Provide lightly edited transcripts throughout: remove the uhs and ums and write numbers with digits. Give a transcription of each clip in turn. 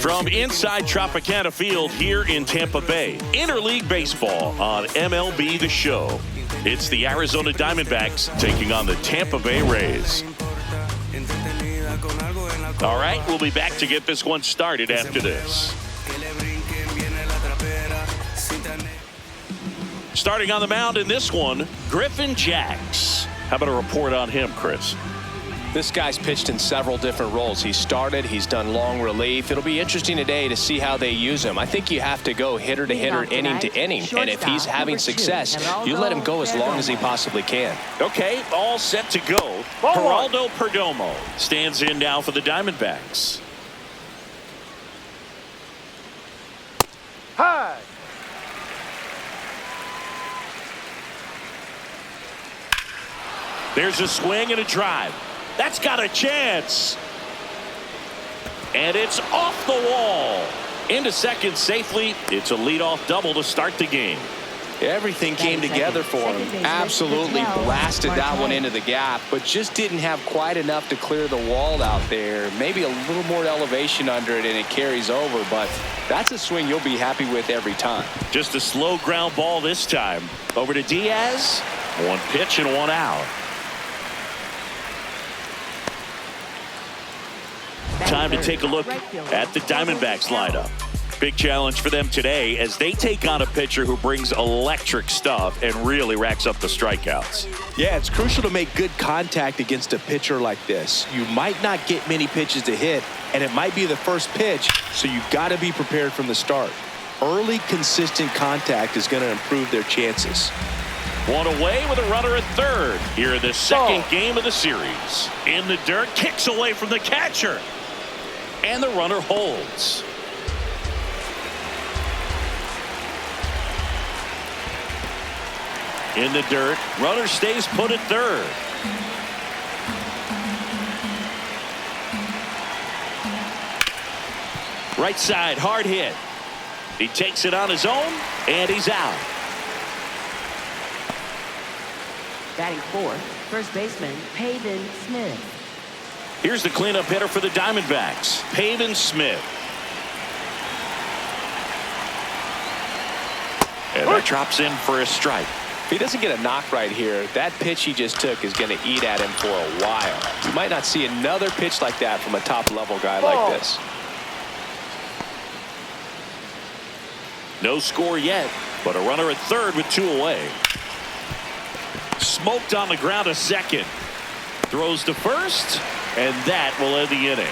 From inside Tropicana Field here in Tampa Bay, Interleague Baseball on MLB The Show. It's the Arizona Diamondbacks taking on the Tampa Bay Rays. All right, we'll be back to get this one started after this. Starting on the mound in this one, Griffin Jax. How about a report on him, Chris? This guy's pitched in several different roles. He's started, he's done long relief. It'll be interesting today to see how they use him. I think you have to go hitter to hitter, inning to inning. And if he's having success, you let him go as long as he possibly can. Okay, all set to go. Geraldo Perdomo stands in now for the Diamondbacks. High. There's a swing and a drive. That's got a chance. And it's off the wall. Into second safely. It's a leadoff double to start the game. Everything came together for him. Absolutely blasted that one into the gap, but just didn't have quite enough to clear the wall out there. Maybe a little more elevation under it and it carries over, but that's a swing you'll be happy with every time. Just a slow ground ball this time. Over to Diaz. One pitch and one out. Time to take a look at the Diamondbacks lineup. Big challenge for them today as they take on a pitcher who brings electric stuff and really racks up the strikeouts. Yeah, it's crucial to make good contact against a pitcher like this. You might not get many pitches to hit, and it might be the first pitch, so you've got to be prepared from the start. Early, consistent contact is going to improve their chances. One away with a runner at third here in the second game of the series. In the dirt, kicks away from the catcher. And the runner holds. In the dirt, runner stays put at third. Right side, hard hit. He takes it on his own, and he's out. Batting fourth, first baseman Pavin Smith. Here's the cleanup hitter for the Diamondbacks, Pavin Smith. And that drops in for a strike. If he doesn't get a knock right here, that pitch he just took is going to eat at him for a while. You might not see another pitch like that from a top-level guy like this. No score yet, but a runner at third with two away. Smoked on the ground a second. Throws to first, and that will end the inning.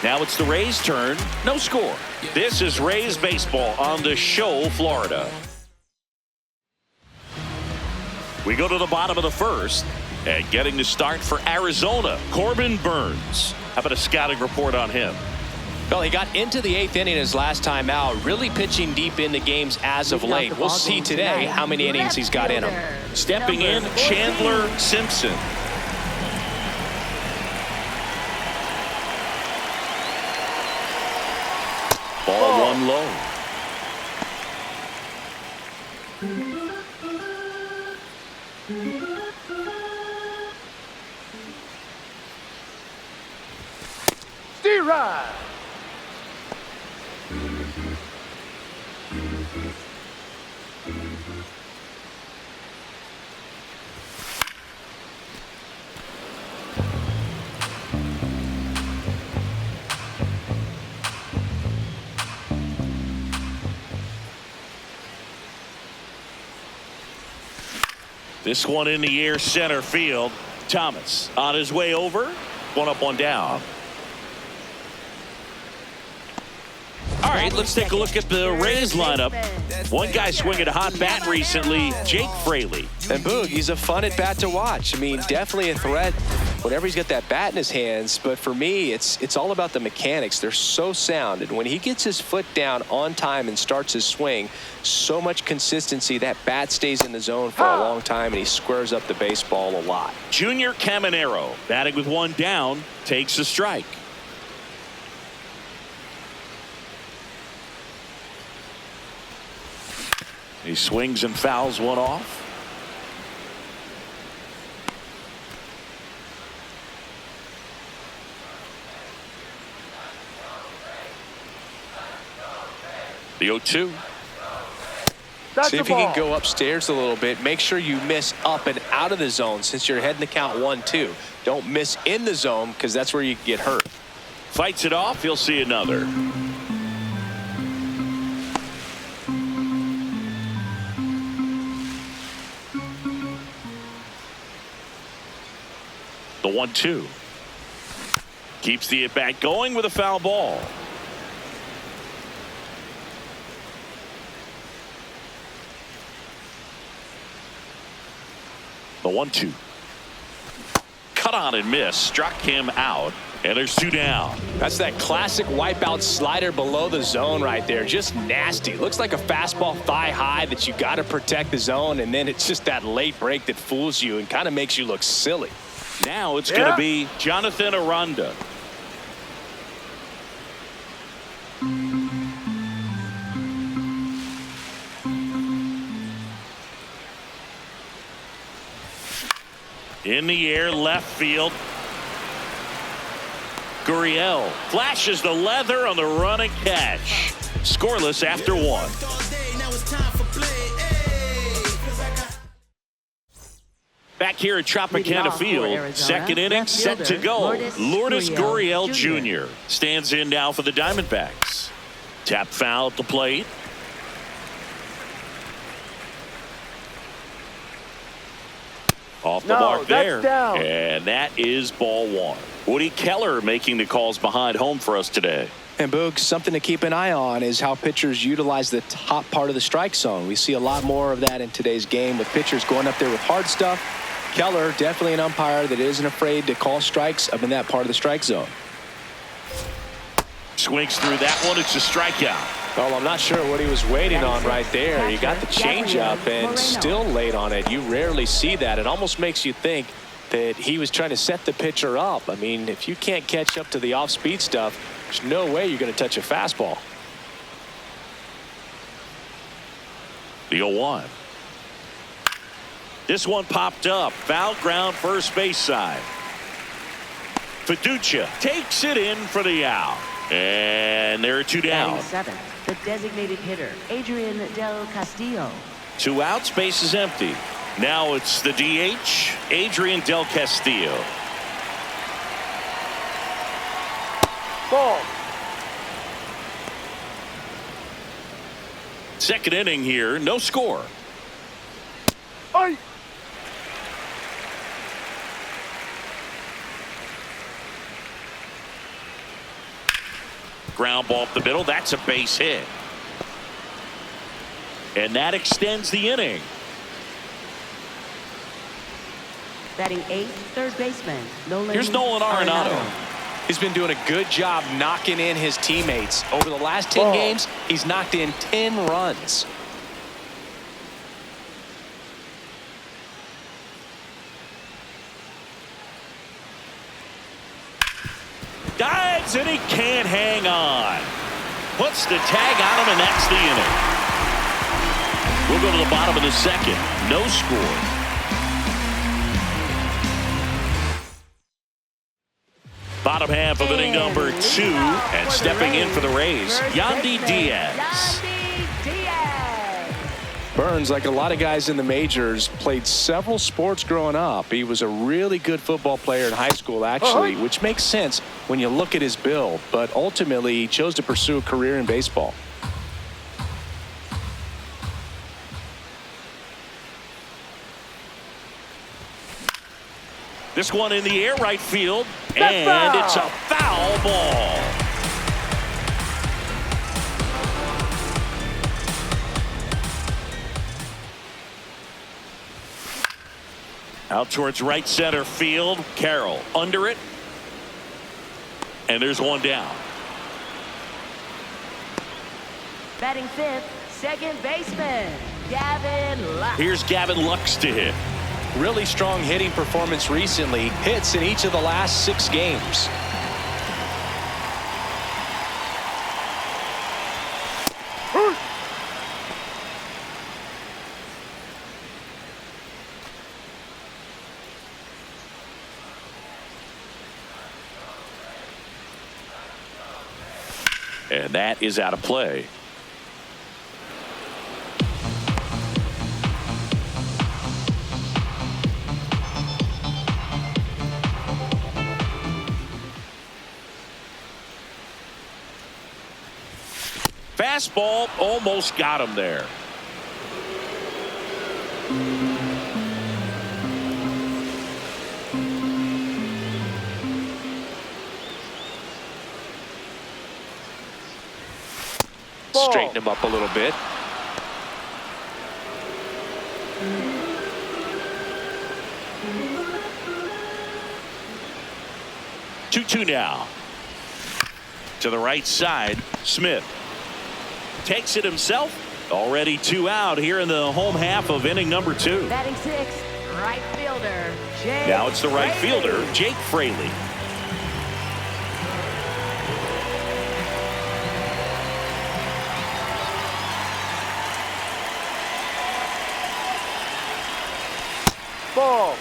Now it's the Rays' turn. No score. This is Rays baseball on The Show, Florida. We go to the bottom of the first, and getting the start for Arizona, Corbin Burns. How about a scouting report on him? Well, he got into the eighth inning his last time out, really pitching deep into games as of late. We'll see today how many innings he's got in him. Stepping in, Chandler Simpson. Ball one low. D-Ride. This one in the air, center field. Thomas on his way over. One up, one down. All right, let's take a look at the Rays lineup. One guy swinging a hot bat recently, Jake Fraley. And Boog, he's a fun at bat to watch. I mean, definitely a threat whenever he's got that bat in his hands. But for me, it's all about the mechanics. They're so sound. And when he gets his foot down on time and starts his swing, so much consistency, that bat stays in the zone for a long time, and he squares up the baseball a lot. Junior Caminero, batting with one down, takes a strike. He swings and fouls one off. The 0-2. See if you can go upstairs a little bit. Make sure you miss up and out of the zone since you're heading to count 1-2. Don't miss in the zone because that's where you get hurt. Fights it off. He'll see another. The 1-2. Keeps the at-bat going with a foul ball. The 1-2. Cut on and miss. Struck him out. And there's 2 down. That's that classic wipeout slider below the zone right there. Just nasty. Looks like a fastball thigh high that you got to protect the zone. And then it's just that late break that fools you and kind of makes you look silly. Now it's going to be Jonathan Aranda. In the air, left field. Gurriel flashes the leather on the run and catch. Scoreless after 1. Back here at Tropicana Field, second inning set to go. Lourdes Gurriel Jr. stands in now for the Diamondbacks. Tap foul at the plate. Off the mark there. And that is ball 1. Woody Keller making the calls behind home for us today. And Boog, something to keep an eye on is how pitchers utilize the top part of the strike zone. We see a lot more of that in today's game with pitchers going up there with hard stuff. Keller, definitely an umpire that isn't afraid to call strikes up in that part of the strike zone. Swings through that one. It's a strikeout. Well, I'm not sure what he was waiting on right there. He got the changeup and still late on it. You rarely see that. It almost makes you think that he was trying to set the pitcher up. I mean, if you can't catch up to the off-speed stuff, there's no way you're going to touch a fastball. The 0-1. This one popped up. Foul ground first base side. Fiducia takes it in for the out. And there are 2 down. 7, the designated hitter, Adrian Del Castillo. 2 outs, base is empty. Now it's the DH, Adrian Del Castillo. Ball. Second inning here, no score. Aye. Ground ball up the middle. That's a base hit. And that extends the inning. Batting 8th, third baseman, Nolan. Here's Nolan Arenado. He's been doing a good job knocking in his teammates. Over the last 10 games, he's knocked in 10 runs. Dives and he can't hang on. Puts the tag on him, and that's the inning. We'll go to the bottom of the second. No score. Bottom half of inning number 2, and stepping in for the Rays, Yandy Diaz. Burns, like a lot of guys in the majors, played several sports growing up. He was a really good football player in high school, actually, which makes sense when you look at his build. But ultimately, he chose to pursue a career in baseball. This one in the air, right field, and it's a foul ball. Out towards right center field. Carroll under it. And there's 1 down. Batting 5th, second baseman, Gavin Lux. Here's Gavin Lux to hit. Really strong hitting performance recently. Hits in each of the last 6 games. And that is out of play. fastball almost got him there. Straighten him up a little bit. Two now. To the right side, Smith takes it himself. Already 2 out here in the home half of inning number 2. Batting 6, right fielder, Jake. Now it's the right Fraley. fielder, Jake Fraley. Ball.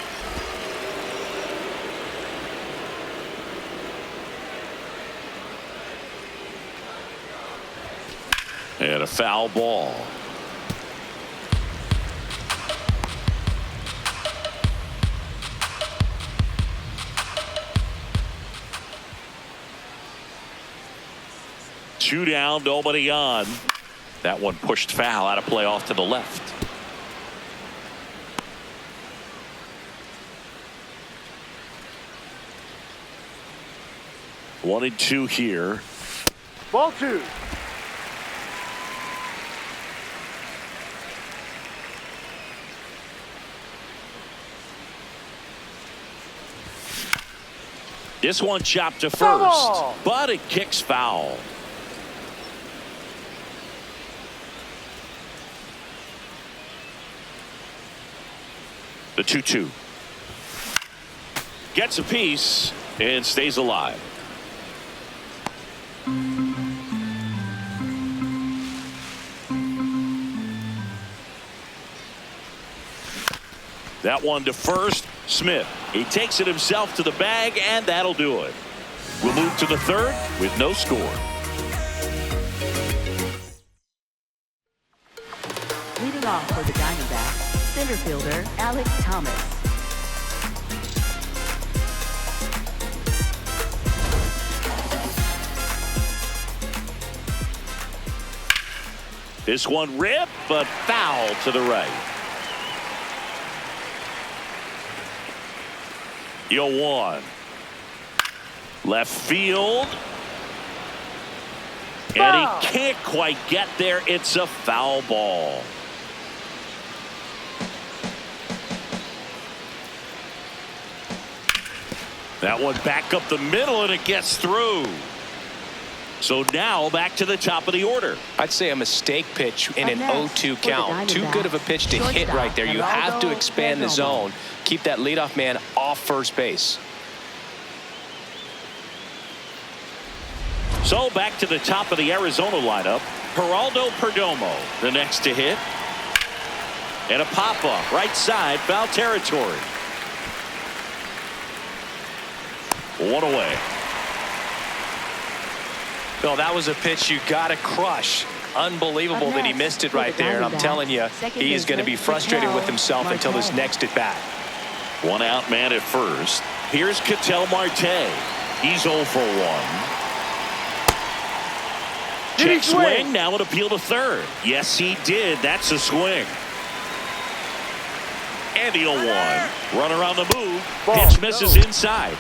And a foul ball. Two down, nobody on. That one pushed foul out of play off to the left. One and two here. Ball 2. This one chopped to first, Ball. but it kicks foul. The 2-2. Gets a piece and stays alive. That one to first, Smith. He takes it himself to the bag, and that'll do it. We'll move to the third with no score. Leading off for the Diamondbacks, center fielder Alex Thomas. This one ripped, but foul to the right. 0-1. Left field. And he can't quite get there. It's a foul ball. That one back up the middle, and it gets through. So now back to the top of the order. I'd say a mistake pitch in an Up next 0-2 for the count. Too good of a pitch to hit shortstop, right there. You have to Geraldo expand the Perdomo. zone. Keep that leadoff man off first base. So back to the top of the Arizona lineup. Geraldo Perdomo, the next to hit. And a pop-up, right side, foul territory. One away. Well, that was a pitch you got to crush. Unbelievable that he missed it right there. And I'm telling you, he is going to be frustrated with himself until his next at bat. One out man at first. Here's Ketel Marte. He's 0 for 1. Check swing, now an appeal to third. Yes, he did. That's a swing. And the 0-1. Runner on the move. Pitch misses inside.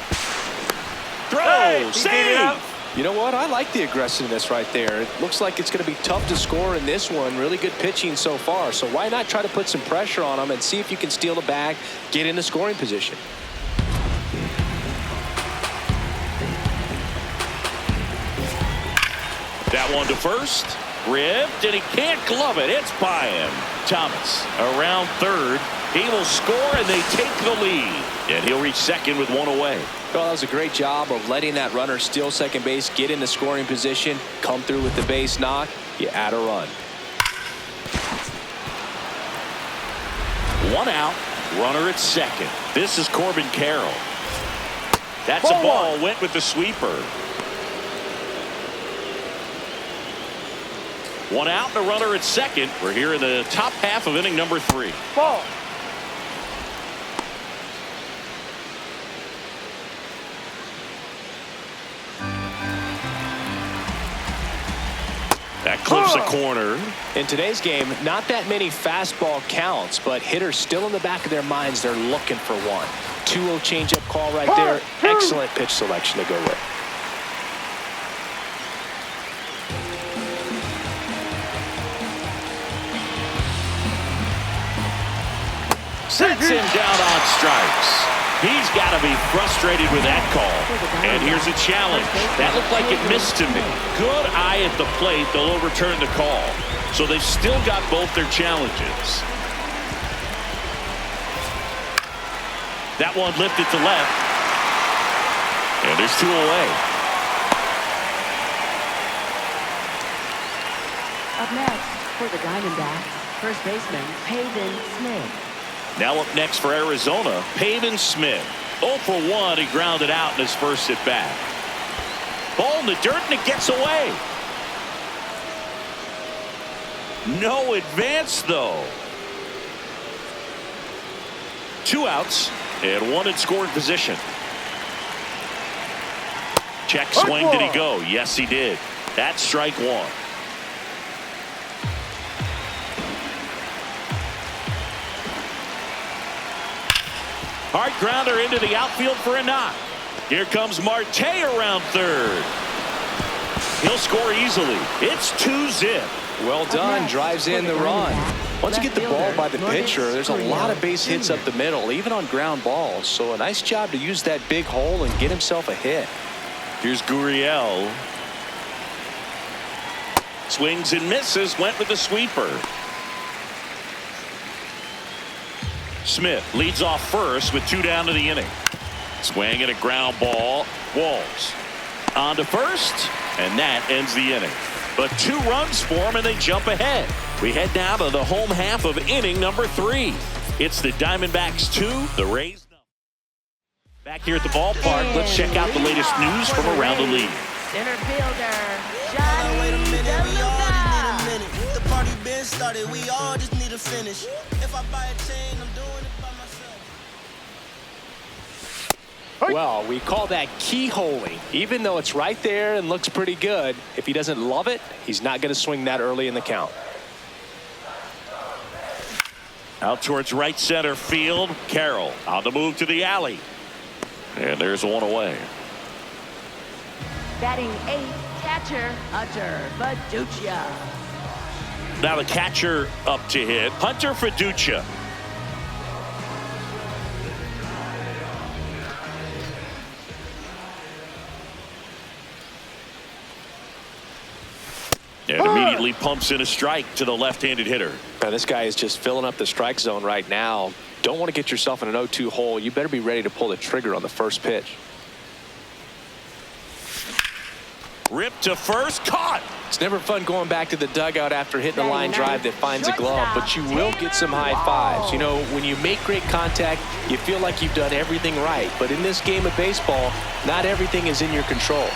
Throw, save. You know what? I like the aggressiveness right there. It looks like it's going to be tough to score in this one. Really good pitching so far. So why not try to put some pressure on him and see if you can steal the bag, get in the scoring position. That one to first. Ripped, and he can't glove it. It's by him. Thomas around third. He will score, and they take the lead. And he'll reach second with one away. Well, that was a great job of letting that runner steal second base, get in the scoring position, come through with the base knock. You add a run. One out. Runner at second. This is Corbin Carroll. That's a ball. Went with the sweeper. One out and a runner at second. We're here in the top half of inning number 3. Ball. That clips a corner. In today's game, not that many fastball counts, but hitters still in the back of their minds, they're looking for one. 2-0 changeup call right there. Excellent pitch selection to go with. Sets him down on strikes. He's got to be frustrated with that call. And here's a challenge. That looked like it missed to me. Good eye at the plate. They'll overturn the call. So they've still got both their challenges. That one lifted to left. And there's 2 away. Up next for the Diamondbacks, first baseman Pavin Smith. Now up next for Arizona, Pavin Smith. 0 for 1, he grounded out in his first at bat. Ball in the dirt and it gets away. No advance though. 2 outs and 1 in scoring position. Check swing, did he go? Yes, he did. That's strike 1. Hard grounder into the outfield for a knock. Here comes Marte around third. He'll score easily. It's 2-zip. Well done. Drives in the run. Once you get the ball by the pitcher, there's a lot of base hits up the middle, even on ground balls. So a nice job to use that big hole and get himself a hit. Here's Gurriel. Swings and misses. Went with the sweeper. Smith leads off first with 2 down to the inning. Swing and a ground ball. Walls on to first, and that ends the inning. But 2 runs for him, and they jump ahead. We head now to the home half of inning number 3. It's the Diamondbacks 2, the Rays. Back here at the ballpark, let's check out the latest news from around the league. Center fielder Johnny DeLuca. The party been started, we all just need to finish. If I buy a chain, I'm doing it by myself. Well, we call that keyholing. Even though it's right there and looks pretty good, if he doesn't love it, he's not going to swing that early in the count. Out towards right center field. Carroll on the move to the alley. And there's 1 away. Batting 8th, catcher Hunter Fiducia. Now the catcher up to hit. Hunter Fiducia. And immediately pumps in a strike to the left-handed hitter. Now, this guy is just filling up the strike zone right now. Don't want to get yourself in an 0-2 hole. You better be ready to pull the trigger on the first pitch. Ripped to first, caught. It's never fun going back to the dugout after hitting a line drive that finds a glove, but you will get some high fives. You know, when you make great contact, you feel like you've done everything right. But in this game of baseball, not everything is in your control.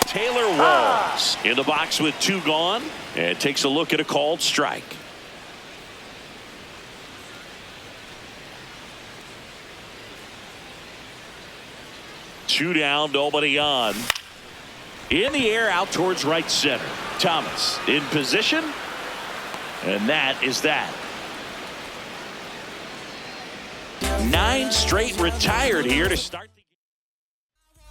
Taylor Walls in the box with 2 gone and takes a look at a called strike. Two down, nobody on. In the air out towards right center. Thomas in position, and that is that. 9 straight retired here to start the game.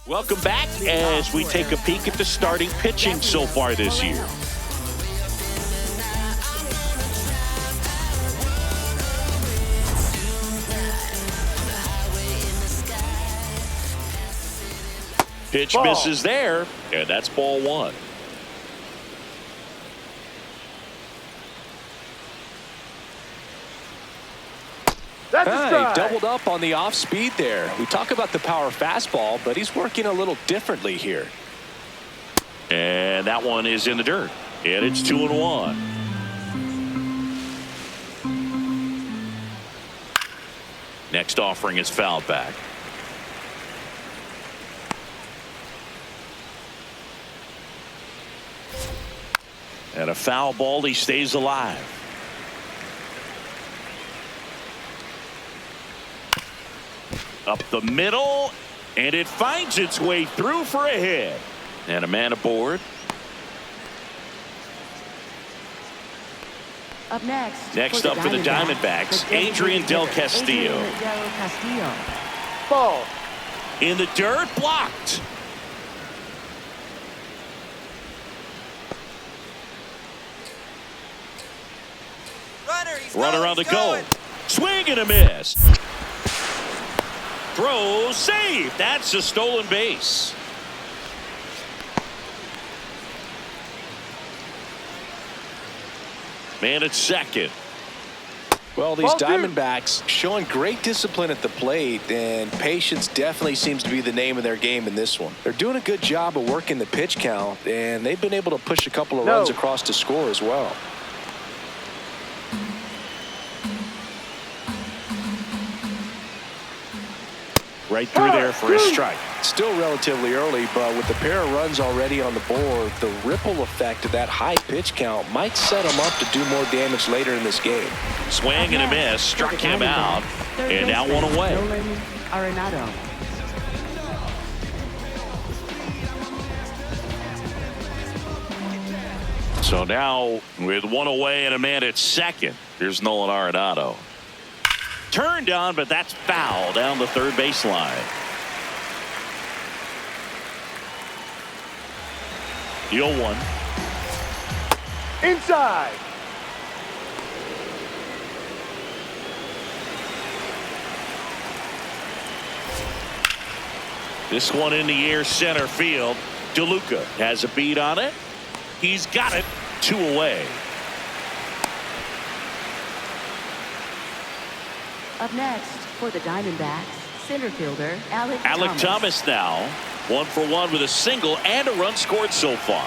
Welcome back as we take a peek at the starting pitching so far this year. Pitch misses there, and that's ball 1. That's a strike. He doubled up on the off speed there. We talk about the power fastball, but he's working a little differently here. And that one is in the dirt, and it's 2-1. Next offering is fouled back. And a foul ball, he stays alive. Up the middle, and it finds its way through for a hit. And a man aboard. Up next. Next up for the Diamondbacks, Adrian Del Castillo. Ball. In the dirt, blocked. Runner on the go. Swing and a miss. Throw, save. That's a stolen base. Man at second. Well, these Diamondbacks showing great discipline at the plate, and patience definitely seems to be the name of their game in this one. They're doing a good job of working the pitch count, and they've been able to push a couple of runs across to score as well. Right through there for a strike. Still relatively early, but with the pair of runs already on the board, the ripple effect of that high pitch count might set them up to do more damage later in this game. Swing and a miss, struck him out, and now one away. Arenado. So now with one away and a man at second, here's Nolan Arenado. Turned on, but that's foul down the third baseline. The 0-1. Inside. This one in the air, center field. DeLuca has a beat on it. He's got it. 2 away. Up next for the Diamondbacks, center fielder Alec Thomas now 1 for 1 with a single and a run scored so far.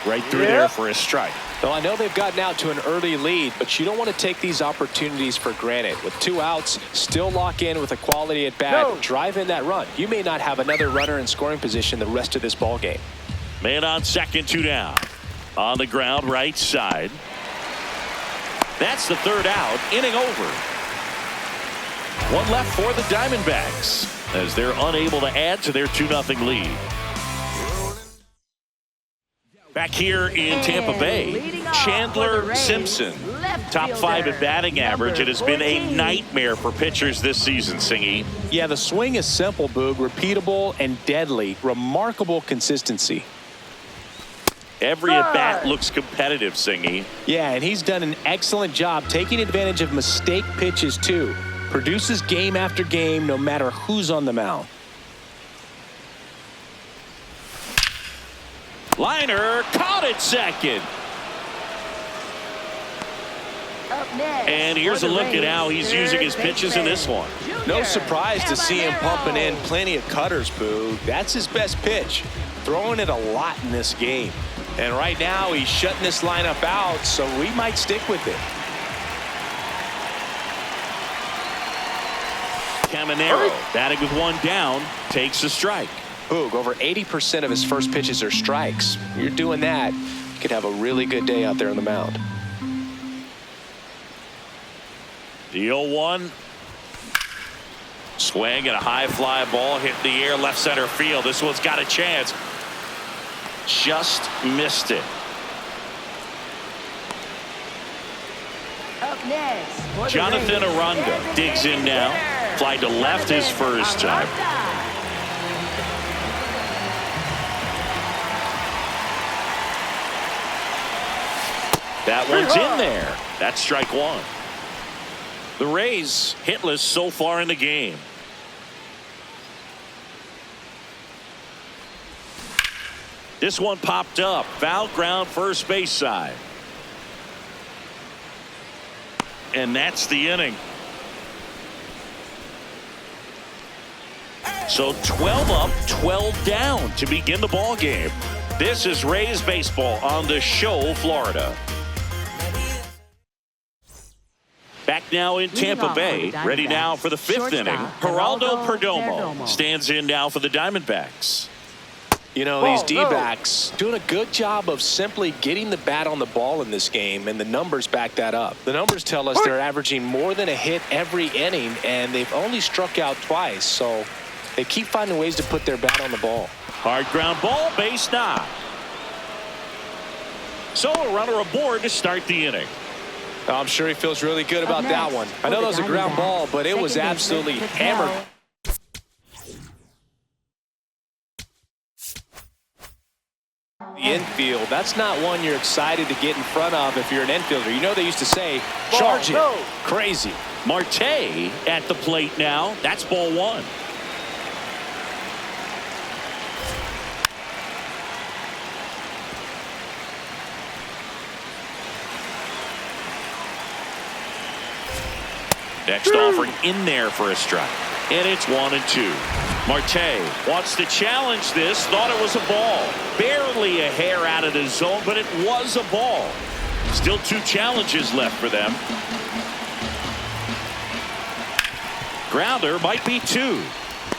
Right through there for a strike. Well, I know they've gotten out to an early lead, but you don't want to take these opportunities for granted. With 2 outs, still lock in with a quality at bat, drive in that run. You may not have another runner in scoring position the rest of this ball game. Man on second, 2 down. On the ground, right side. That's the 3rd out. Inning over. 1 left for the Diamondbacks as they're unable to add to their 2-0 lead. Back here in Tampa Bay, Chandler Simpson, top 5 in batting average. It has been a nightmare for pitchers this season, Singy. Yeah, the swing is simple, Boog, repeatable and deadly. Remarkable consistency. Every at-bat looks competitive, Singy. Yeah, and he's done an excellent job taking advantage of mistake pitches, too. Produces game after game, no matter who's on the mound. Liner caught at second. Up next, and here's a look at how he's using his pitches in this one. No surprise to see him pumping in plenty of cutters, Boo. That's his best pitch. Throwing it a lot in this game. And right now he's shutting this lineup out, so we might stick with it. Caminero batting with 1 down, takes a strike. Boog, over 80% of his first pitches are strikes. You're doing that, you could have a really good day out there on the mound. The 0-1. Swing and a high fly ball hit the air left center field. This one's got a chance. Just missed it. Up next, Jonathan Aranda digs in now. Fly to left his first time. That one's in there. That's strike 1. The Rays hitless so far in the game. This one popped up. Foul ground first base side. And that's the inning. So 12 up, 12 down to begin the ball game. This is Rays baseball on the Show, Florida. Back now in Tampa Bay, ready now for the 5th inning. Geraldo Perdomo stands in now for the Diamondbacks. You know, these D-backs doing a good job of simply getting the bat on the ball in this game, and the numbers back that up. The numbers tell us they're averaging more than a hit every inning, and they've only struck out twice. So They keep finding ways to put their bat on the ball. Hard ground ball, base knock. So a runner aboard to start the inning. I'm sure he feels really good about that one. I know that was a ground ball, but it was absolutely hammered. The infield, that's not one you're excited to get in front of if you're an infielder. You know they used to say, charge it. Crazy. Marte at the plate now. That's ball one. Next offering in there for a strike. And it's 1-2. Marte wants to challenge this. Thought it was a ball. Barely a hair out of the zone, but it was a ball. Still 2 challenges left for them. Grounder might be 2.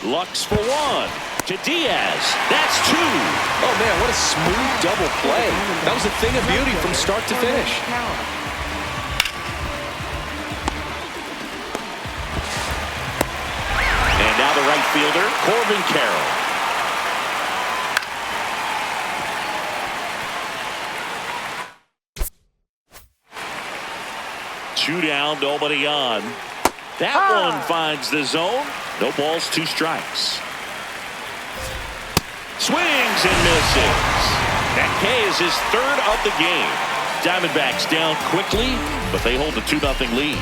Lux for 1. To Diaz. That's 2. Oh, man, what a smooth double play. That was a thing of beauty from start to finish. Now the right fielder, Corbin Carroll. Two down, nobody on. That one finds the zone. No balls, 2 strikes. Swings and misses. That K is his 3rd of the game. Diamondbacks down quickly, but they hold a 2-0 lead.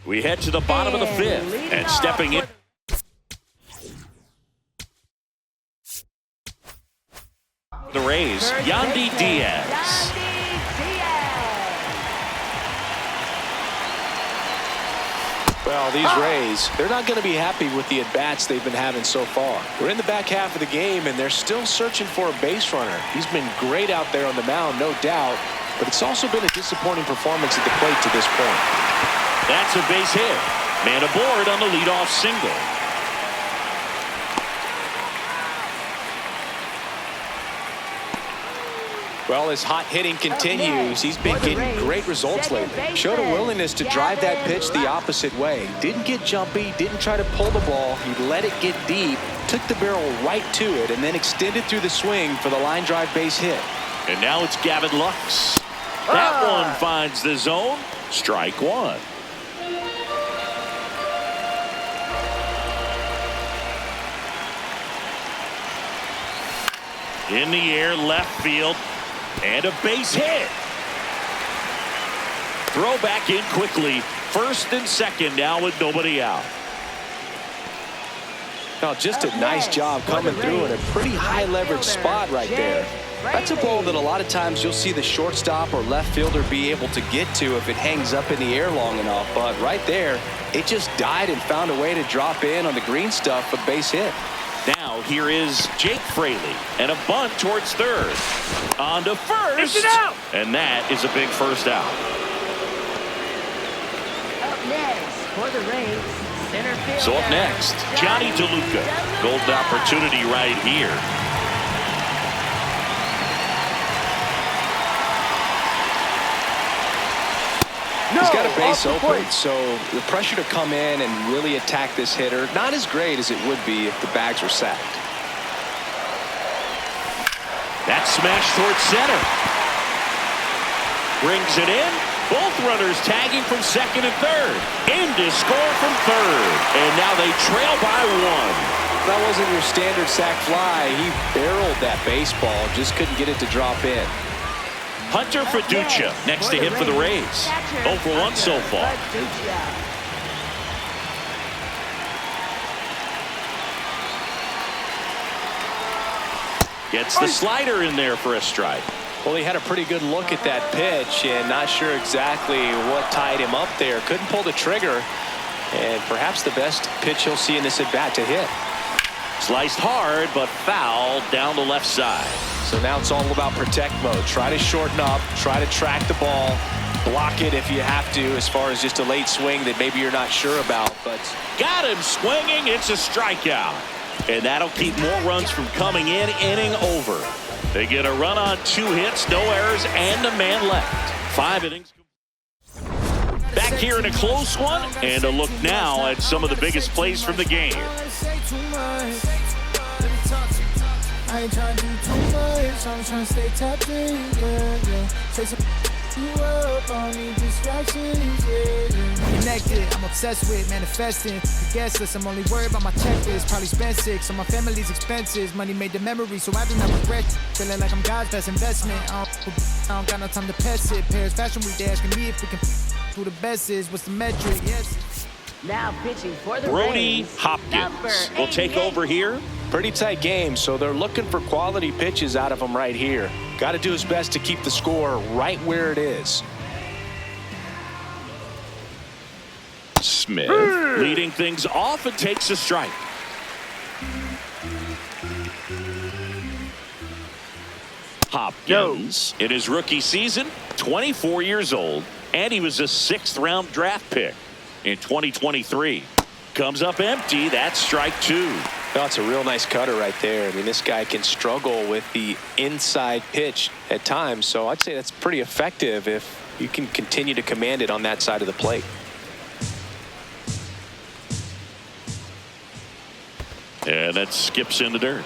We head to the bottom of the 5th, and stepping in. The Rays, Yandy Diaz. Well, these Rays, they're not going to be happy with the at-bats they've been having so far. We're in the back half of the game, and they're still searching for a base runner. He's been great out there on the mound, no doubt, but it's also been a disappointing performance at the plate to this point. That's a base hit. Man aboard on the leadoff single. Well, as hot hitting continues, he's been getting great results lately. Showed a willingness to drive that pitch the opposite way. Didn't get jumpy, didn't try to pull the ball. He let it get deep, took the barrel right to it, and then extended through the swing for the line drive base hit. And now it's Gavin Lux. That one finds the zone. Strike 1. In the air, left field, and a base hit. Throw back in quickly. 1st and 2nd now with nobody out. Now, just a nice job coming through in a pretty high leverage spot right there. That's a ball that a lot of times you'll see the shortstop or left fielder be able to get to if it hangs up in the air long enough. But right there, it just died and found a way to drop in on the green stuff for base hit. Now here is Jake Fraley and a bunt towards 3rd. On to 1st. And that is a big 1st out. Up next for the Rays, center fielder. So up next, Johnny DeLuca. Golden opportunity right here. He's got a base open, so the pressure to come in and really attack this hitter, not as great as it would be if the bags were sacked. That smash towards center. Brings it in. Both runners tagging from 2nd and 3rd. In to score from 3rd. And now they trail by 1. That wasn't your standard sac fly. He barreled that baseball, just couldn't get it to drop in. Hunter Fiducia next to hit for the Rays. 0 for 1 so far. Gets the slider in there for a strike. Well, he had a pretty good look at that pitch and not sure exactly what tied him up there. Couldn't pull the trigger, and perhaps the best pitch he'll see in this at-bat to hit. Sliced hard, but foul down the left side. So now it's all about protect mode. Try to shorten up, try to track the ball, block it if you have to, as far as just a late swing that maybe you're not sure about. But got him swinging. It's a strikeout. And that'll keep more runs from coming in. Inning over. They get a run on 2 hits, no errors, and a man left. 5 innings. Back here in a close one, and a look now at some of the biggest plays from the game. I ain't trying to do too much, I'm trying to stay tapped in, yeah. Say some you up, I don't need distractions, yeah. Connected, I'm obsessed with manifesting. The guest list, I'm only worried about my checklist. Probably spend 6 on my family's expenses. Money made the memory, so I do not regret. Feeling like I'm God's best investment. I don't got no time to pass it. Paris Fashion Week, they asking me if we can who the best is. What's the metric? Yes. Now pitching for the Brody Rays, Hopkins will take 88. over here. Pretty tight game, so they're looking for quality pitches out of him right here. Got to do his best to keep the score right where it is. Smith leading things off and takes a strike. Hopkins in his rookie season, 24 years old, and he was a 6th-round draft pick in 2023. Comes up empty. That's strike 2. That's a real nice cutter right there. I mean, this guy can struggle with the inside pitch at times, so I'd say that's pretty effective if you can continue to command it on that side of the plate. And that skips in the dirt.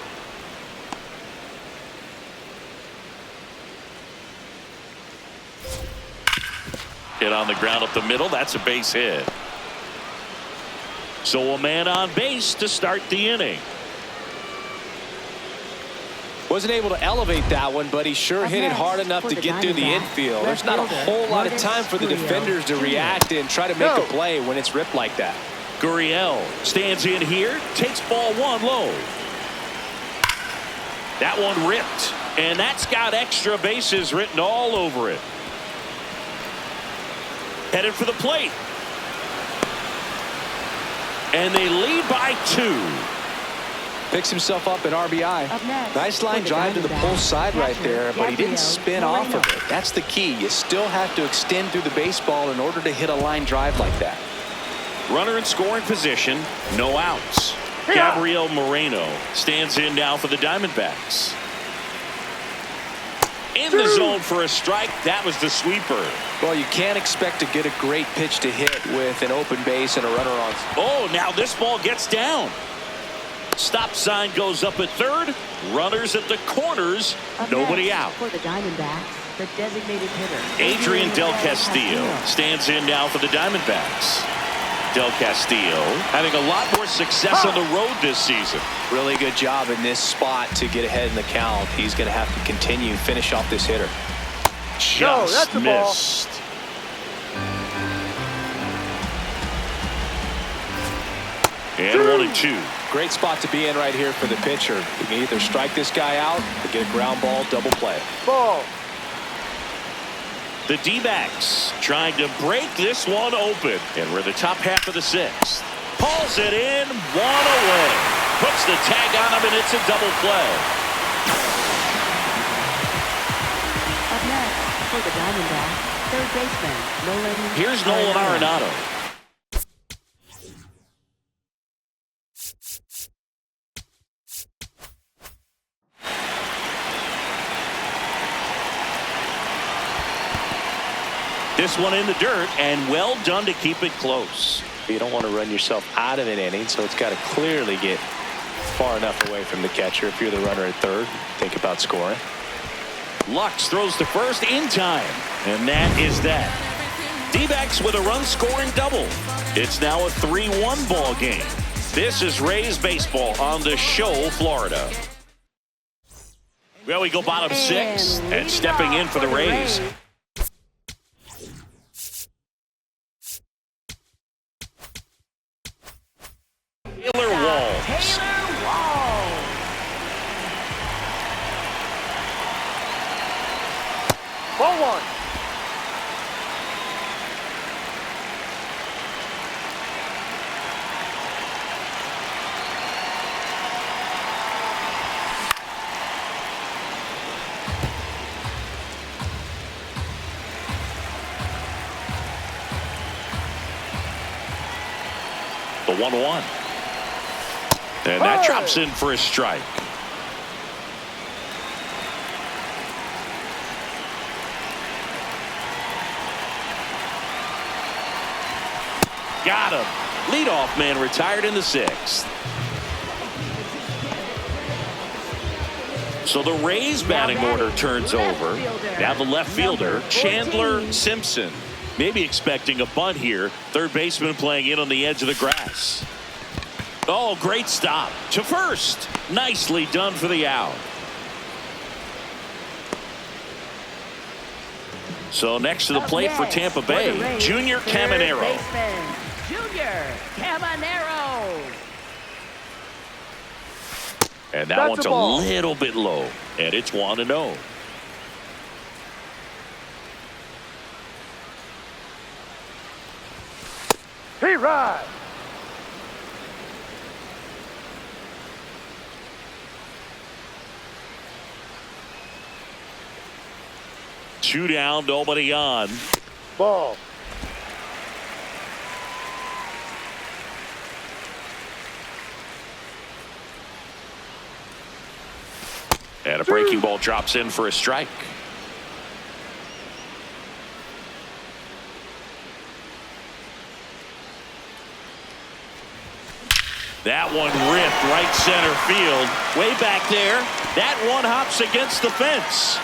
Hit on the ground up the middle. That's a base hit. So a man on base to start the inning. Wasn't able to elevate that one, but he sure hit it hard enough to get through the infield. There's not a whole lot of time for the defenders to react and try to make a play when it's ripped like that. Gurriel stands in here, takes ball 1 low. That one ripped, and that's got extra bases written all over it. Headed for the plate. And they lead by 2. Picks himself up an RBI. Nice line drive to the pull side right there, but he didn't spin off of it. That's the key. You still have to extend through the baseball in order to hit a line drive like that. Runner in scoring position, no outs. Gabriel Moreno stands in now for the Diamondbacks. In the zone for a strike. That was the sweeper. Well, you can't expect to get a great pitch to hit with an open base and a runner on. Oh, now this ball gets down. Stop sign goes up at third. Runners at the corners. Nobody out. For the Diamondbacks, the designated hitter, Adrian Del Castillo stands in now for the Diamondbacks. Del Castillo having a lot more success on the road this season. Really good job in this spot to get ahead in the count. He's going to have to continue finish off this hitter. Just missed. And 1-2. Great spot to be in right here for the pitcher. You can either strike this guy out or get a ground ball double play. Ball. The D-backs trying to break this one open. And we're the top half of the 6th. Pulls it in, 1 away. Puts the tag on him, and it's a double play. Up next, for the Diamondbacks, third baseman, Here's Nolan Arenado. This one in the dirt, and well done to keep it close. You don't want to run yourself out of an inning, so it's got to clearly get far enough away from the catcher. If you're the runner at third, think about scoring. Lux throws to first in time, and that is that. D-backs with a run-scoring double. It's now a 3-1 ball game. This is Rays baseball on the Show, Florida. Well, we go bottom 6, and stepping in for the Rays. Taylor Walls. Ball 1. The 1-1. And that drops in for a strike. Got him. Leadoff man retired in the 6th. So the Rays batting order turns over. Now the left fielder, Chandler Simpson. Maybe expecting a bunt here. Third baseman playing in on the edge of the grass. Oh, great stop to first. Nicely done for the out. So next to the plate for Tampa Bay, Junior Caminero. Junior Caminero. And that one's a little bit low. And it's 1-0. He rides. Two down, nobody on. Ball. And a breaking ball drops in for a strike. That one ripped right center field. Way back there. That one hops against the fence.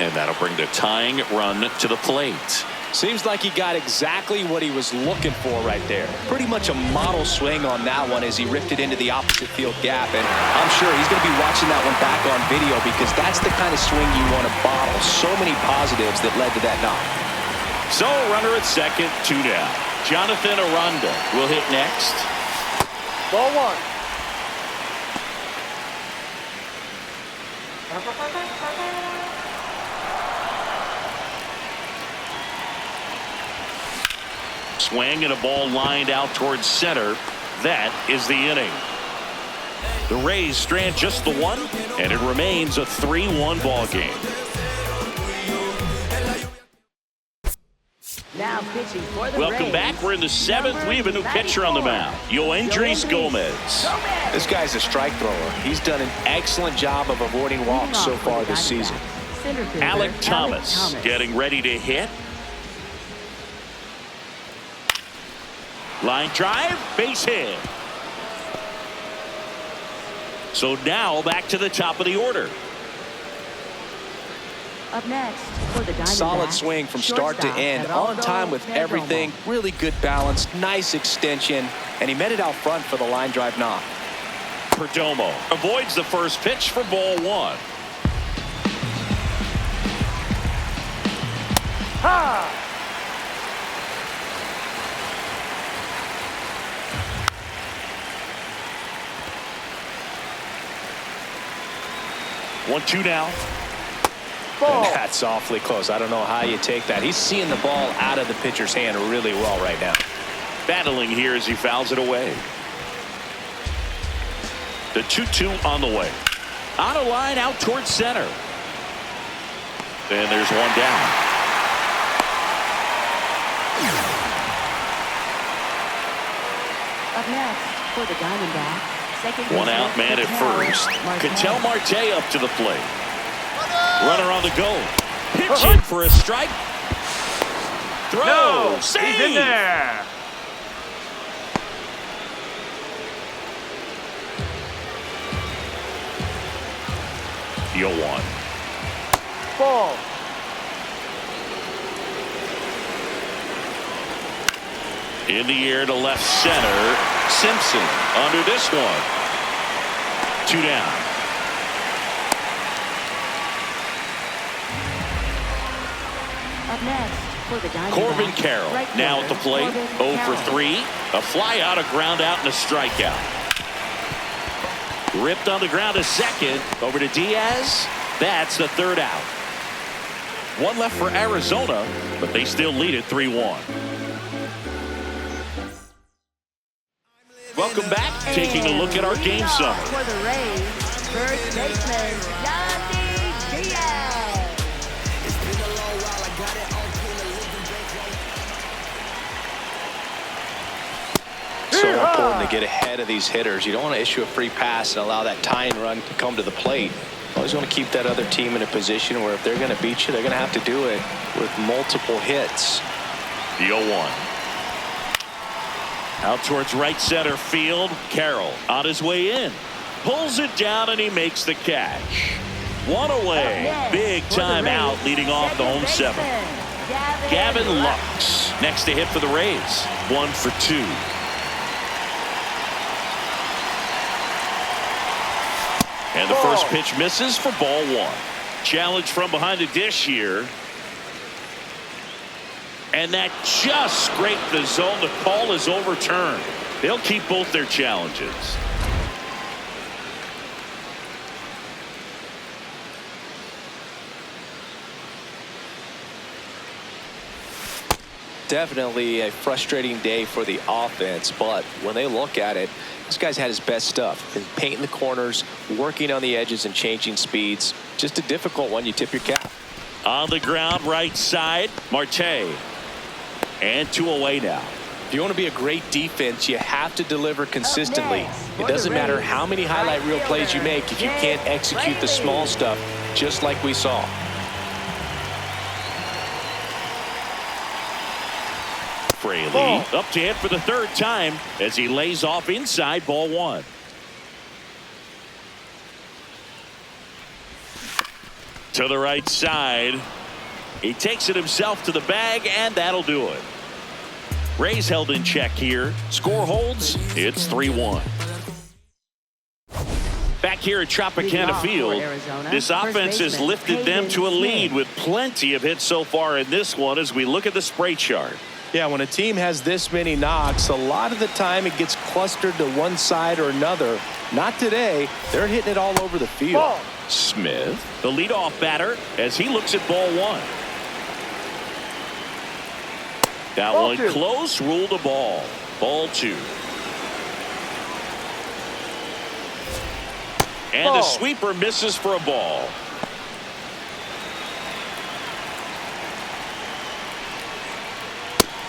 And that'll bring the tying run to the plate. Seems like he got exactly what he was looking for right there. Pretty much a model swing on that one as he ripped it into the opposite field gap. And I'm sure he's going to be watching that one back on video because that's the kind of swing you want to bottle. So many positives that led to that knock. So runner at second, 2 down. Jonathan Aranda will hit next. Ball 1. Swing and a ball lined out towards center. That is the inning. The Rays strand just the one, and it remains a 3-1 ball game. Now pitching for the Welcome Rays. back. We're in the 7th. We have a new pitcher on the mound, Yoendrys Gomez. This guy's a strike thrower. He's done an excellent job of avoiding walks so far this season. Alec Thomas getting ready to hit. Line drive, base hit. So now back to the top of the order. Up next for the Diamondbacks. Solid swing from start to end. On time with everything. Really good balance. Nice extension. And he met it out front for the line drive knock. Perdomo avoids the first pitch for ball 1. Ha! One, 2 now. Ball. And that's awfully close. I don't know how you take that. He's seeing the ball out of the pitcher's hand really well right now. Battling here as he fouls it away. The 2-2 on the way. On a line out towards center. And there's one down. Up next for the Diamondbacks. One out man at first. Ketel Marte up to the plate. Runner on the go. Pitch in for a strike. Throw. No, Save. he's in there. Deal 1. Ball. In the air to left center. Simpson under this one. 2 down. Up next for the Diamondbacks. Corbin Carroll now at the plate. 0 for 3. A fly out, a ground out, and a strikeout. Ripped on the ground to second. Over to Diaz. That's the third out. One left for Arizona, but they still lead it 3-1. Welcome back. Taking a look at our game summary. For the Rays, first baseman Yandy Diaz. So important to get ahead of these hitters. You don't want to issue a free pass and allow that tying run to come to the plate. Always want to keep that other team in a position where if they're going to beat you, they're going to have to do it with multiple hits. The 0-1. Out towards right center field. Carroll on his way in. Pulls it down and he makes the catch. One away. Big time out leading off the home seventh. Gavin Lux next to hit for the Rays. 1 for 2. And the first pitch misses for ball 1. Challenge from behind the dish here. And that just scraped the zone. The call is overturned. They'll keep both their challenges. Definitely a frustrating day for the offense, but when they look at it, this guy's had his best stuff. Been painting the corners, working on the edges and changing speeds. Just a difficult one. You tip your cap. On the ground, right side, Marte. And 2 away now. If you want to be a great defense, you have to deliver consistently. It doesn't matter how many highlight reel plays you make if you can't execute the small stuff, just like we saw. Fraley up to hit for the 3rd time as he lays off inside ball 1. To the right side. He takes it himself to the bag, and that'll do it. Rays held in check here. Score holds. It's 3-1. Back here at Tropicana Field, this offense has lifted them to a lead with plenty of hits so far in this one as we look at the spray chart. Yeah, when a team has this many knocks, a lot of the time it gets clustered to one side or another. Not today. They're hitting it all over the field. Smith, the leadoff batter, as he looks at ball 1. That one close, ruled a ball. Ball 2. And the sweeper misses for a ball.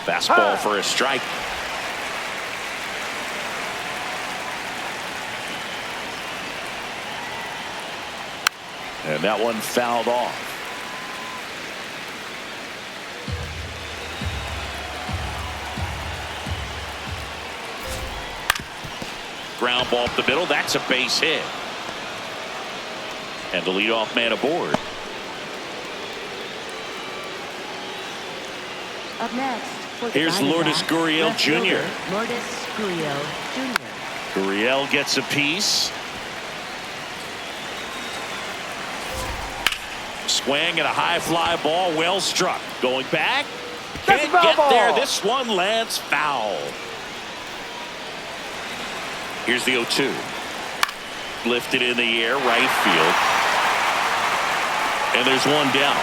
Fastball for a strike. And that one fouled off. Ground ball up the middle. That's a base hit. And the leadoff man aboard. Up next. Here's Lourdes Gurriel Jr. Lourdes Gurriel Jr. Gurriel gets a piece. Swing and a high fly ball, well struck. Going back. Can't get there. This one lands foul. Here's the 0-2. Lifted in the air, right field. And there's one down.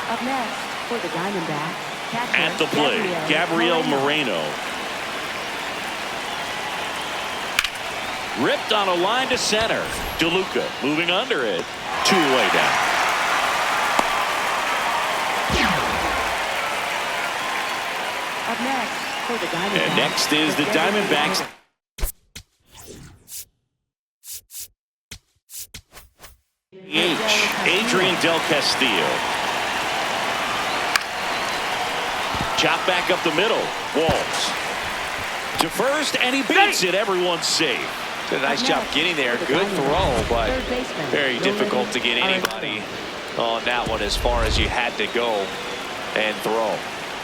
Up next for the Diamondbacks, catcher at the plate, Gabriel Moreno. Ripped on a line to center. DeLuca moving under it. 2 away down. Up next for the Diamondbacks. And next is the Diamondbacks. Adrian Del Castillo. Chop back up the middle. Walls to first, and he beats it. Everyone's safe. Did a nice job getting there. Good throw, but very difficult to get anybody on that one as far as you had to go and throw.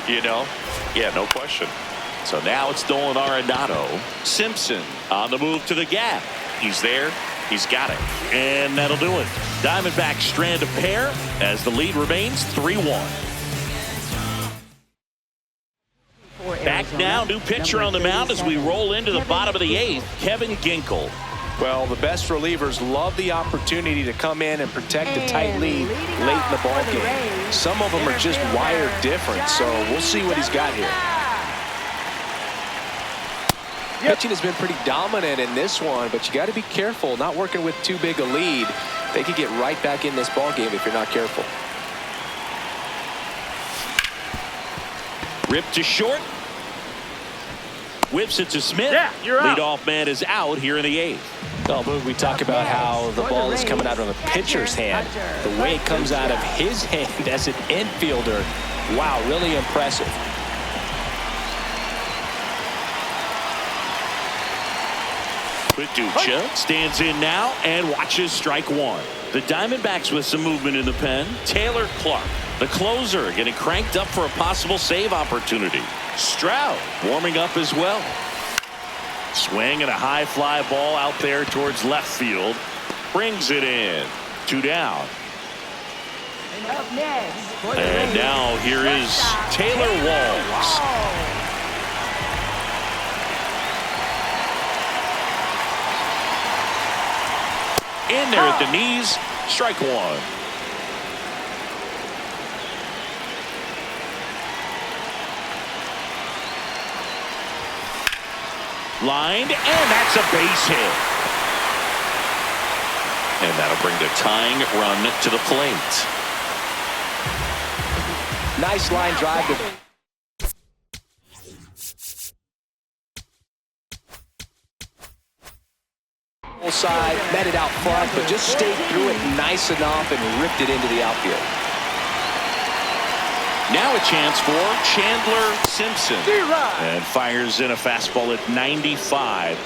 You know? Yeah, no question. So now it's Nolan Arenado. Simpson on the move to the gap. He's there. He's got it. And that'll do it. Diamondbacks strand a pair as the lead remains 3-1. Back now, new pitcher on the mound as we roll into the bottom of the 8th, Kevin Ginkel. Well, the best relievers love the opportunity to come in and protect a tight lead late in the ball game. Some of them are just wired different, so we'll see what he's got here. Pitching has been pretty dominant in this one, but you got to be careful, not working with too big a lead. They could get right back in this ball game if you're not careful. Ripped to short. whips it to Smith. Yeah, you're out. Leadoff man is out here in the 8th. Oh, but we talk about how the ball is coming out of a pitcher's hand. The way it comes out of his hand as an infielder, wow, really impressive. Paducah stands in now and watches strike one. The Diamondbacks with some movement in the pen. Taylor Clark, the closer, getting cranked up for a possible save opportunity. Stroud warming up as well. Swing and a high fly ball out there towards left field. Brings it in. 2 down. Up next for the And Rays, now here is Taylor Walls. In there at the knees. Strike one. Lined, and that's a base hit. And that'll bring the tying run to the plate. Nice line drive to side, met it out front, but just stayed through it nice enough and ripped it into the outfield. Now a chance for Chandler Simpson. And fires in a fastball at 95.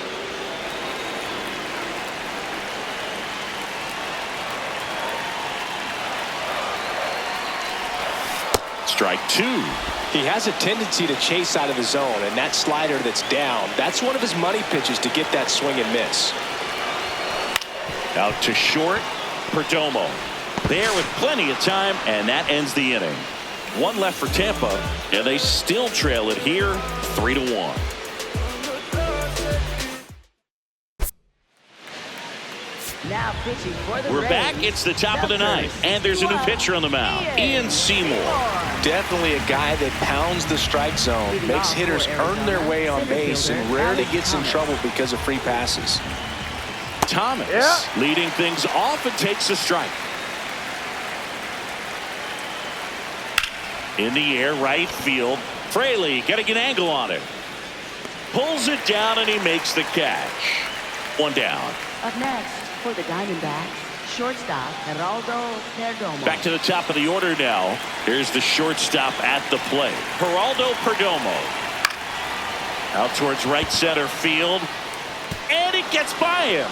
Strike two. He has a tendency to chase out of the zone, and that slider that's down, that's one of his money pitches to get that swing and miss. Out to short, Perdomo. There with plenty of time, and that ends the inning. One left for Tampa, and they still trail it here, 3-1. now pitching for the We're Rays, back. It's the top of the ninth, and there's a new pitcher on the mound, Ian Seymour. Definitely a guy that pounds the strike zone, makes hitters earn their way on base, and rarely gets in trouble because of free passes. Thomas leading things off and takes a strike. In the air, right field. Fraley getting an angle on it. Pulls it down, and he makes the catch. One down. Up next for the Diamondbacks, shortstop Geraldo Perdomo. Back to the top of the order now. Here's the shortstop at the plate, Geraldo Perdomo. Out towards right center field, and it gets by him.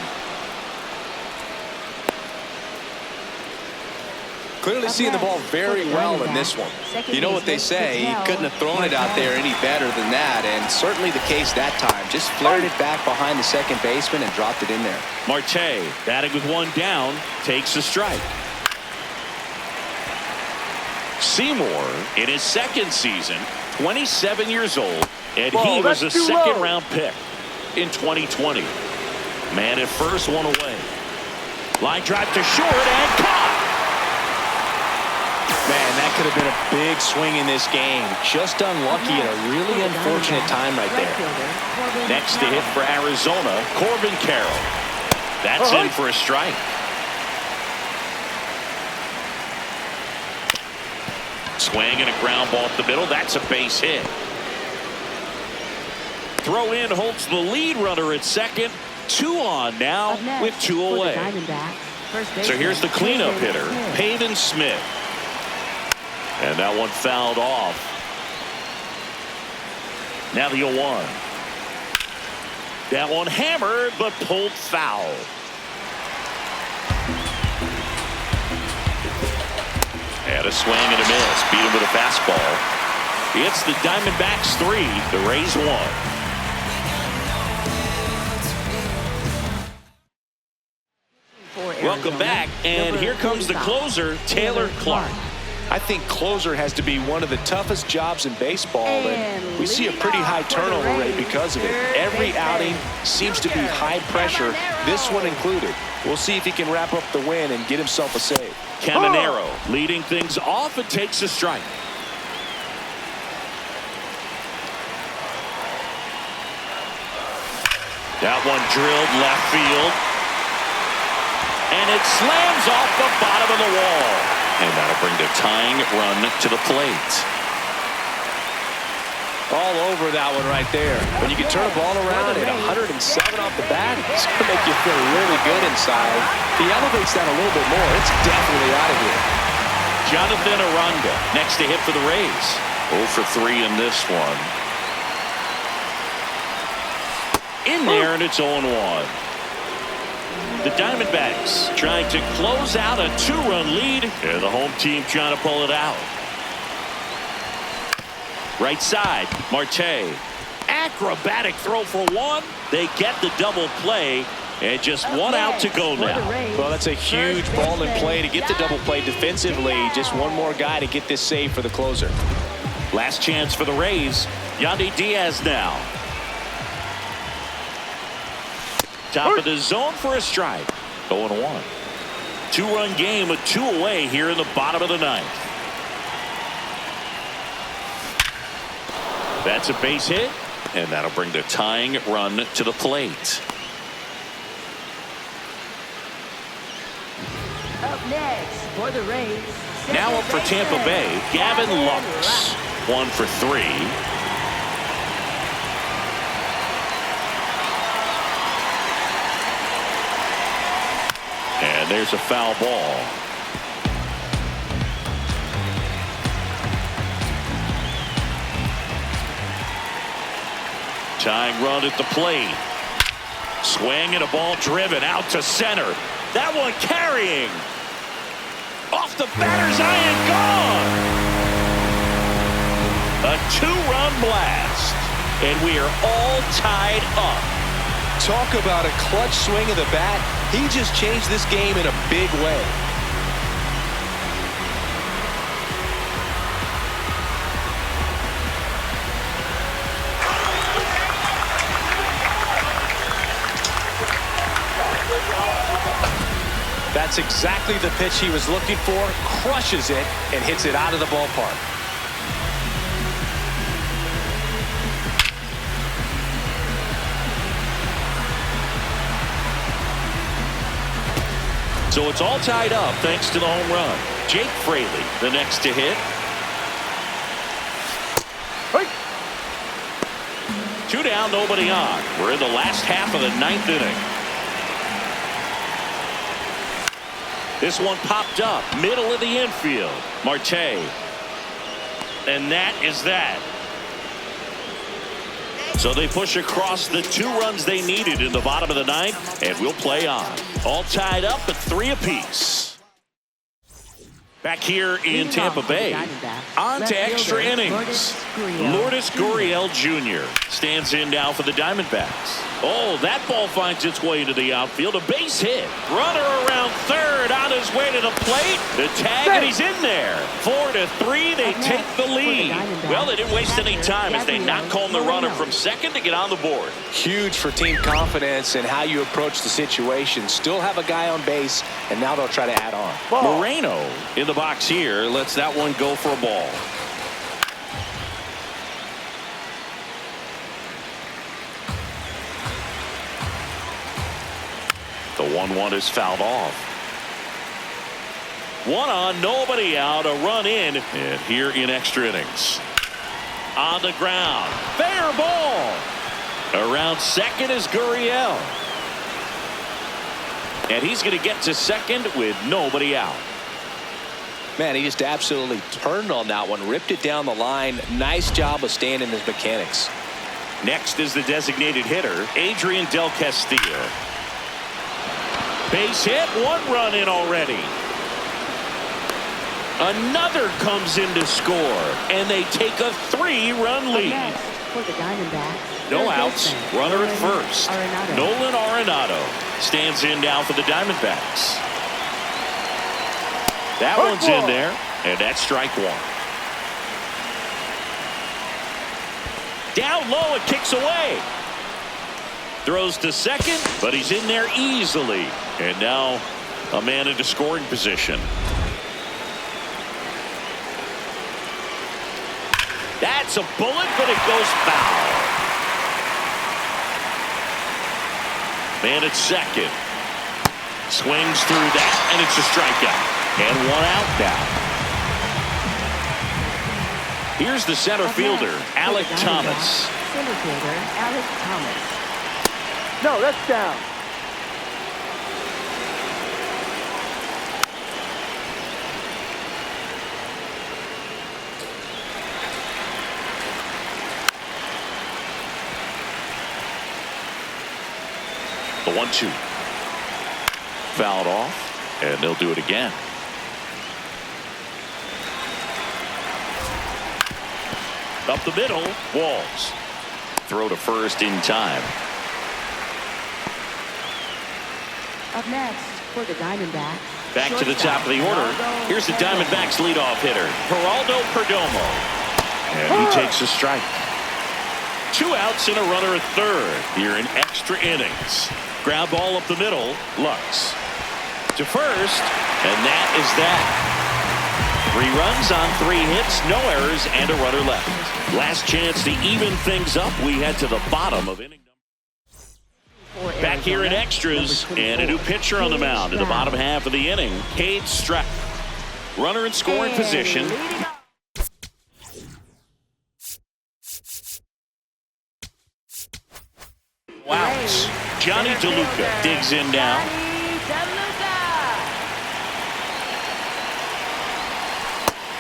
Clearly seeing the ball very well in this one. You know what they say, he couldn't have thrown it out there any better than that, and certainly the case that time. Just flared it back behind the second baseman and dropped it in there. Marte batting with one down, takes a strike. Seymour in his second season, 27 years old, and he was a second-round pick in 2020. Man at first, one away. Line drive to short and caught. Man, that could have been a big swing in this game. Just unlucky at a really unfortunate time right there. Next to hit for Arizona, Corbin Carroll. That's in for a strike. Swing and a ground ball up the middle. That's a base hit. Throw in holds the lead runner at second. 2 on now with 2 away. So here's the cleanup hitter, Pavin Smith. And that one fouled off. Now the 0-1. That one hammered but pulled foul. And a swing and a miss. Beat him with a fastball. It's the Diamondbacks 3, the Rays 1. Welcome back, and here comes the closer, Taylor Clark. I think closer has to be one of the toughest jobs in baseball, and we see a pretty high turnover rate because of it. Every outing seems to be high pressure, this one included. We'll see if he can wrap up the win and get himself a save. Caminero leading things off and takes a strike. That one drilled left field. And it slams off the bottom of the wall. And that'll bring the tying run to the plate. All over that one right there. When you can turn a ball around at 107 off the bat, it's going to make you feel really good inside. If he elevates that a little bit more, it's definitely out of here. Jonathan Aranda next to hit for the Rays. 0 for 3 in this one. In there, and it's 0-1. The Diamondbacks trying to close out a 2-run lead, and the home team trying to pull it out. Right side, Marte. Acrobatic throw for one. They get the double play, and just one out to go now. Well, that's a huge ball in play to get the double play defensively. Just one more guy to get this save for the closer. Last chance for the Rays. Yandy Diaz now. Top of the zone for a strike. 0-1. 2-run game with 2 away here in the bottom of the 9th. That's a base hit, and that'll bring the tying run to the plate. Up next for the Rays. Now up for Tampa Bay, Gavin Lux. 1 for 3. And there's a foul ball. Tying run at the plate. Swing and a ball driven out to center. That one carrying. Off the batter's eye and gone. A 2-run blast. And we are all tied up. Talk about a clutch swing of the bat. He just changed this game in a big way. That's exactly the pitch he was looking for. Crushes it and hits it out of the ballpark. So it's all tied up thanks to the home run. Jake Fraley, the next to hit. Hey. 2 down, nobody on. We're in the last half of the 9th inning. This one popped up, middle of the infield. Marte. And that is that. So they push across the 2 runs they needed in the bottom of the 9th, and we'll play on. All tied up at 3 apiece. Back here in Tampa Bay, on to extra innings. Lourdes Gurriel Jr. stands in now for the Diamondbacks. Oh, that ball finds its way into the outfield. A base hit. Runner around third on his way to the plate. The tag, and he's in there. 4-3, they take the lead. Well, they didn't waste any time as they knock home the runner from second to get on the board. Huge for team confidence and how you approach the situation. Still have a guy on base, and now they'll try to add on. Moreno in the box here lets that one go for a ball. The 1-1 is fouled off. 1 on, nobody out, a run in, and here in extra innings. On the ground, fair ball. Around second is Gurriel. And he's going to get to second with nobody out. Man, he just absolutely turned on that one, ripped it down the line. Nice job of staying in his mechanics. Next is the designated hitter, Adrian Del Castillo. Base hit, 1 run in already. Another comes in to score, and they take a 3-run lead. For the Diamondbacks. No outs, runner at first. Nolan Arenado stands in now for the Diamondbacks. That one's in there, and that's strike 1. Down low, it kicks away. Throws to second, but he's in there easily. And now a man into scoring position. That's a bullet, but it goes foul. Man at second. Swings through that, and it's a strikeout. And 1 out now. Here's the center fielder, Alec Thomas. Center fielder, Alec Thomas. No, that's down. The 1-2. Fouled off, and they'll do it again. Up the middle, Walls. Throw to first in time. Up next for the Diamondbacks. Back to the top of the order. Here's the Diamondbacks leadoff hitter, Geraldo Perdomo. And he takes a strike. 2 outs and a runner at third here in extra innings. Ground ball up the middle, Lux. To first, and that is that. 3 runs on 3 hits, no errors, and a runner left. Last chance to even things up. We head to the bottom of inning number. Back here in extras, and a new pitcher on the mound in the bottom half of the inning. Cade Strack. Runner in scoring position. Wow. Johnny DeLuca digs in now.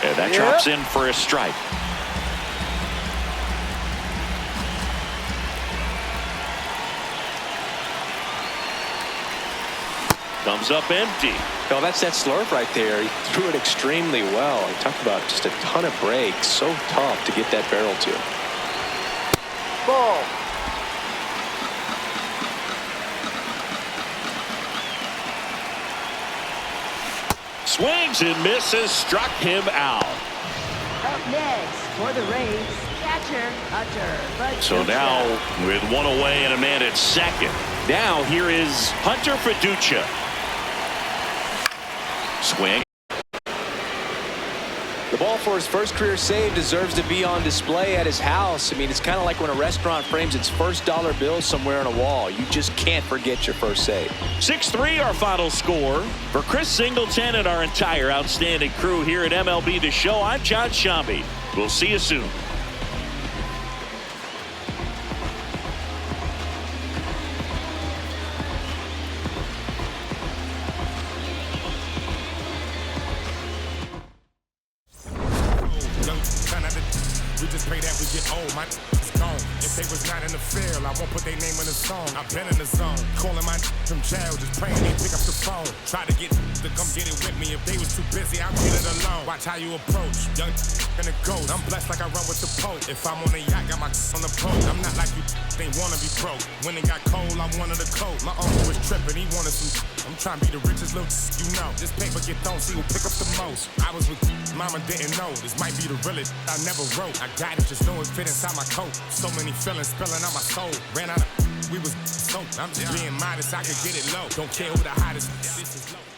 And that drops in for a strike. Comes up empty. No, that's that slurve right there. He threw it extremely well. He talked about just a ton of breaks. So tough to get that barrel to. Ball. Swings and misses, struck him out. Up next for the Rays, catcher Hunter. So now with 1 away and a man at second. Now here is Hunter Fiducia. Swing. The ball for his first career save deserves to be on display at his house. I mean, it's kind of like when a restaurant frames its first dollar bill somewhere on a wall. You just can't forget your first save. 6-3 our final score. For Chris Singleton and our entire outstanding crew here at MLB The Show, I'm John Shambi. We'll see you soon. We just pray that we get old. My is gone. If they was not in the field, I won't put their name in the song. I've been in the zone, calling my from jail, just praying they pick up the phone. Try to get to come get it with me. If they was too busy, I'll get it alone. Watch how you approach, young and a ghost. I'm blessed like I run with the Pope. If I'm on the yacht, got my on the boat. I'm not like you, they wanna be broke. When it got cold, I'm one of the cold. My uncle was tripping, he wanted some. I'm trying to be the richest little you know. This paper get thrown, see who pick up the most. I was with mama, didn't know. This might be the realest I never wrote. I got it, just know it fit inside my coat. So many feelings spilling out my soul. Ran out of we was soaked. I'm just being modest, I could get it low. Don't care who the hottest. This is low.